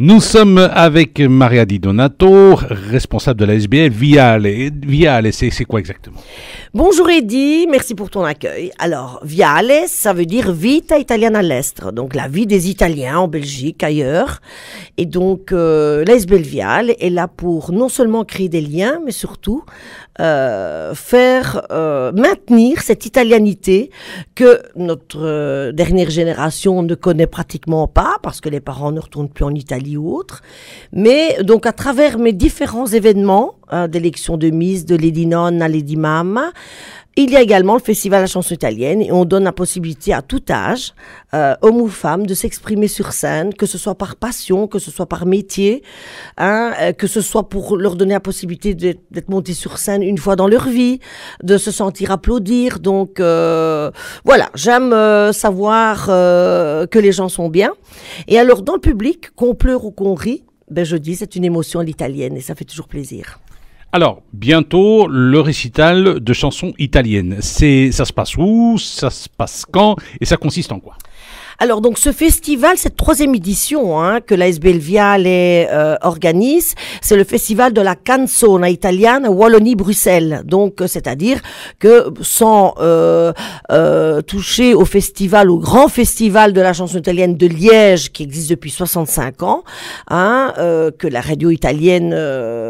Nous sommes avec Maria Di Donato, responsable de la SBL Viale. Viale, c'est quoi exactement? Bonjour Eddy, merci pour ton accueil. Alors, Viale, ça veut dire Vita Italiana all'estero, donc la vie des Italiens en Belgique, ailleurs. Et donc, la SBL Viale est là pour non seulement créer des liens, mais surtout maintenir cette italianité que notre dernière génération ne connaît pratiquement pas, parce que les parents ne retournent plus en Italie ou autre. Mais donc, à travers mes différents événements, d'élection de Miss, de Lady Nonna à Lady Mama, il y a également le festival de la chanson italienne et on donne la possibilité à tout âge, hommes ou femmes, de s'exprimer sur scène, que ce soit par passion, que ce soit par métier, que ce soit pour leur donner la possibilité d'être montés sur scène une fois dans leur vie, de se sentir applaudir. Donc voilà, j'aime savoir que les gens sont bien. Et alors dans le public, qu'on pleure ou qu'on rit, ben je dis c'est une émotion à l'italienne et ça fait toujours plaisir. Alors, bientôt, le récital de chansons italiennes. Ça se passe où? Ça se passe quand? Et ça consiste en quoi? Alors donc ce festival, cette 3e édition que la SBL Viale organise, c'est le festival de la canzone italiana Wallonie-Bruxelles. Donc c'est-à-dire que sans toucher au festival, au grand festival de la chanson italienne de Liège qui existe depuis 65 ans, que la radio italienne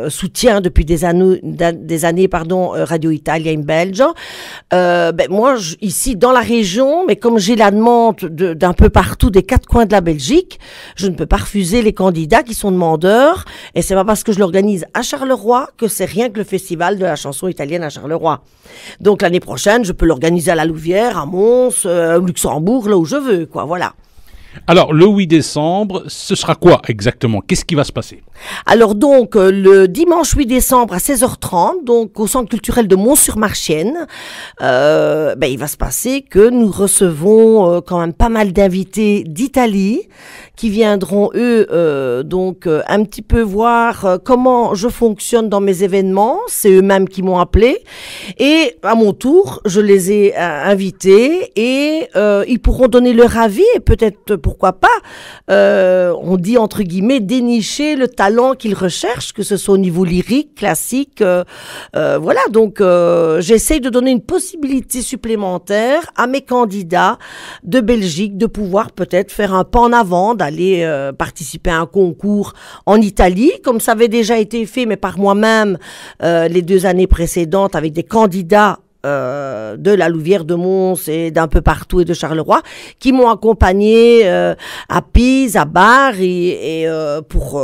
soutient depuis des années, Radio Italia in Belgio. Moi ici dans la région, mais comme j'ai la demande d'un peu partout des 4 coins de la Belgique, je ne peux pas refuser les candidats qui sont demandeurs, et c'est pas parce que je l'organise à Charleroi que c'est rien que le festival de la chanson italienne à Charleroi. Donc l'année prochaine, je peux l'organiser à La Louvière, à Mons, au Luxembourg, là où je veux, quoi, voilà. Alors, le 8 décembre, ce sera quoi exactement? Qu'est-ce qui va se passer? Alors donc, le dimanche 8 décembre à 16h30, donc au Centre culturel de Mons-sur-Marchienne, il va se passer que nous recevons quand même pas mal d'invités d'Italie qui viendront, eux, un petit peu voir comment je fonctionne dans mes événements. C'est eux-mêmes qui m'ont appelé. Et à mon tour, je les ai invités et ils pourront donner leur avis et peut-être, pourquoi pas, on dit entre guillemets, dénicher le talent qu'ils recherchent, que ce soit au niveau lyrique, classique. Voilà, donc j'essaye de donner une possibilité supplémentaire à mes candidats de Belgique de pouvoir peut-être faire un pas en avant, d'aller participer à un concours en Italie, comme ça avait déjà été fait, mais par moi-même les 2 années précédentes avec des candidats de la Louvière, de Mons et d'un peu partout et de Charleroi qui m'ont accompagné à Pise, à Bar et pour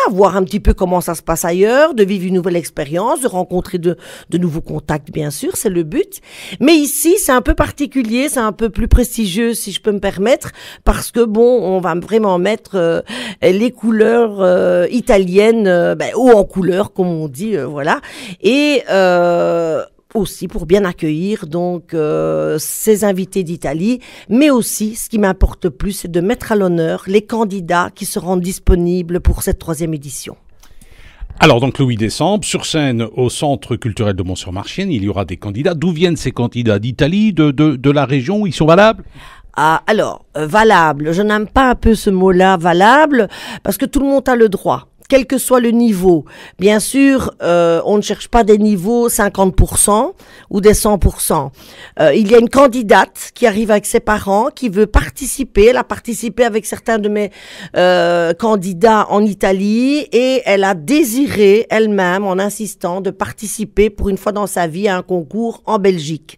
voir un petit peu comment ça se passe ailleurs, de vivre une nouvelle expérience, de rencontrer de nouveaux contacts, bien sûr, c'est le but. Mais ici, c'est un peu particulier, c'est un peu plus prestigieux, si je peux me permettre, parce que on va vraiment mettre les couleurs italiennes haut en couleur, comme on dit, voilà. Et aussi pour bien accueillir donc ces invités d'Italie, mais aussi ce qui m'importe le plus, c'est de mettre à l'honneur les candidats qui se rendent disponibles pour cette 3e édition. Alors donc le 8 décembre, sur scène au Centre culturel de Mons-sur-Marchienne, il y aura des candidats. D'où viennent ces candidats? D'Italie, de la région? Ils sont valables? Alors, valable, je n'aime pas un peu ce mot-là, valable, parce que tout le monde a le droit. Quel que soit le niveau. Bien sûr, on ne cherche pas des niveaux 50% ou des 100%. Il y a une candidate qui arrive avec ses parents, qui veut participer. Elle a participé avec certains de mes candidats en Italie et elle a désiré elle-même, en insistant, de participer pour une fois dans sa vie à un concours en Belgique.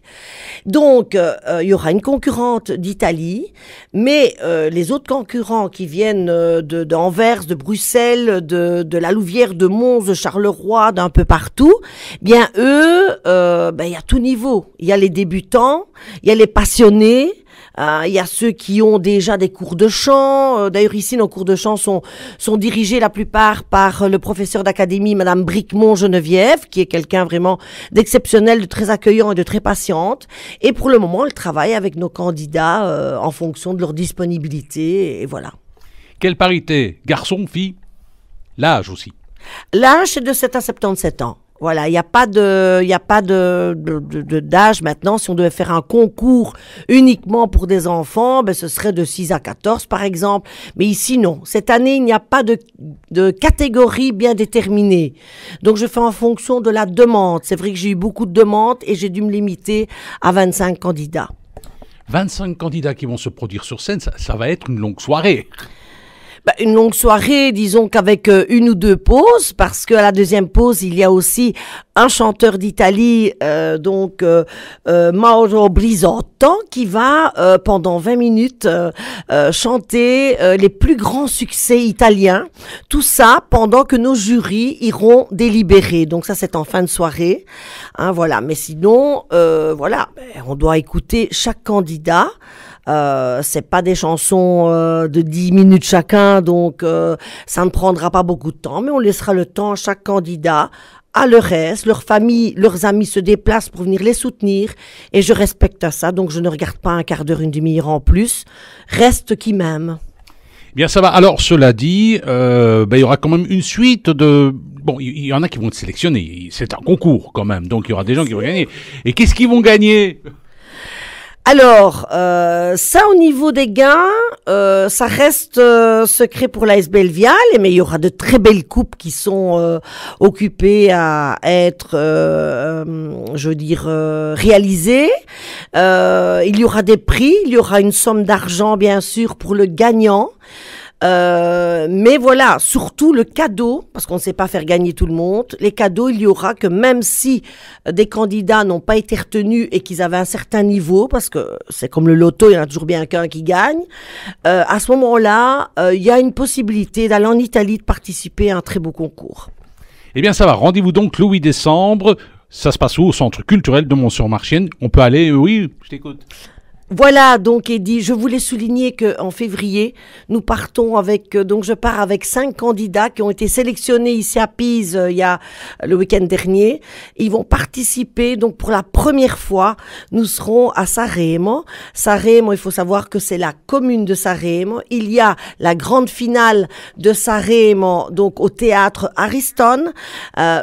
Donc, il y aura une concurrente d'Italie, mais les autres concurrents qui viennent d'Anvers, de Bruxelles, de la Louvière, de Mons, de Charleroi, d'un peu partout, bien eux, il y a tout niveau. Il y a les débutants, il y a les passionnés, il y a ceux qui ont déjà des cours de chant. D'ailleurs, ici, nos cours de chant sont dirigés la plupart par le professeur d'académie, Madame Bricmont-Geneviève, qui est quelqu'un vraiment d'exceptionnel, de très accueillant et de très patiente. Et pour le moment, elle travaille avec nos candidats en fonction de leur disponibilité, et voilà. Quelle parité? Garçon, fille? L'âge aussi? L'âge, c'est de 7 à 77 ans. Voilà, il y a pas d'âge maintenant. Si on devait faire un concours uniquement pour des enfants, ben ce serait de 6 à 14 par exemple. Mais ici non. Cette année, il n'y a pas de catégorie bien déterminée. Donc je fais en fonction de la demande. C'est vrai que j'ai eu beaucoup de demandes et j'ai dû me limiter à 25 candidats. 25 candidats qui vont se produire sur scène, ça va être une longue soirée. Bah, une longue soirée, disons qu'avec une ou deux pauses, parce qu'à la deuxième pause, il y a aussi un chanteur d'Italie, Mauro Brisotto, qui va pendant 20 minutes chanter les plus grands succès italiens. Tout ça pendant que nos jurys iront délibérer. Donc ça, c'est en fin de soirée. Hein, voilà. Mais sinon, on doit écouter chaque candidat. C'est pas des chansons de 10 minutes chacun, donc ça ne prendra pas beaucoup de temps, mais on laissera le temps à chaque candidat, à leur aise, leur famille, leurs amis se déplacent pour venir les soutenir, et je respecte ça, donc je ne regarde pas un quart d'heure, une demi-heure en plus, reste qui m'aime. Bien, ça va. Alors, cela dit, il y aura quand même une suite de... Bon, il y en a qui vont être sélectionnés, c'est un concours quand même, donc il y aura des gens qui vont gagner. Et qu'est-ce qu'ils vont gagner ? Alors, ça au niveau des gains, ça reste secret pour l'AS Belleviale, mais il y aura de très belles coupes qui sont occupées à être, réalisées. Il y aura des prix, il y aura une somme d'argent bien sûr pour le gagnant. Mais voilà, surtout le cadeau, parce qu'on ne sait pas faire gagner tout le monde. Les cadeaux, il y aura que même si des candidats n'ont pas été retenus et qu'ils avaient un certain niveau, parce que c'est comme le loto, il y en a toujours bien qu'un qui gagne, à ce moment-là, il y a une possibilité d'aller en Italie, de participer à un très beau concours. Eh bien, ça va. Rendez-vous donc le 8 décembre. Ça se passe où ? Au Centre culturel de Mont-sur-Marchienne. On peut aller, oui, je t'écoute. Voilà, donc Eddy, je voulais souligner qu'en février, nous partons avec, je pars avec 5 candidats qui ont été sélectionnés ici à Pise il y a le week-end dernier. Ils vont participer, donc pour la première fois, nous serons à Saremo. Saremo, il faut savoir que c'est la commune de Saremo. Il y a la grande finale de Saremo, donc au théâtre Ariston,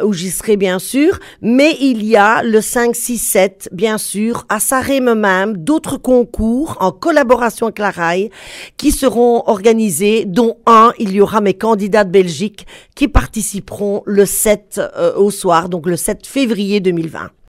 où j'y serai bien sûr, mais il y a le 5, 6, 7, bien sûr, à Saremo même, d'autres concours en collaboration avec la RAI qui seront organisés, dont il y aura mes candidats de Belgique qui participeront le 7 au soir, donc le 7 février 2020.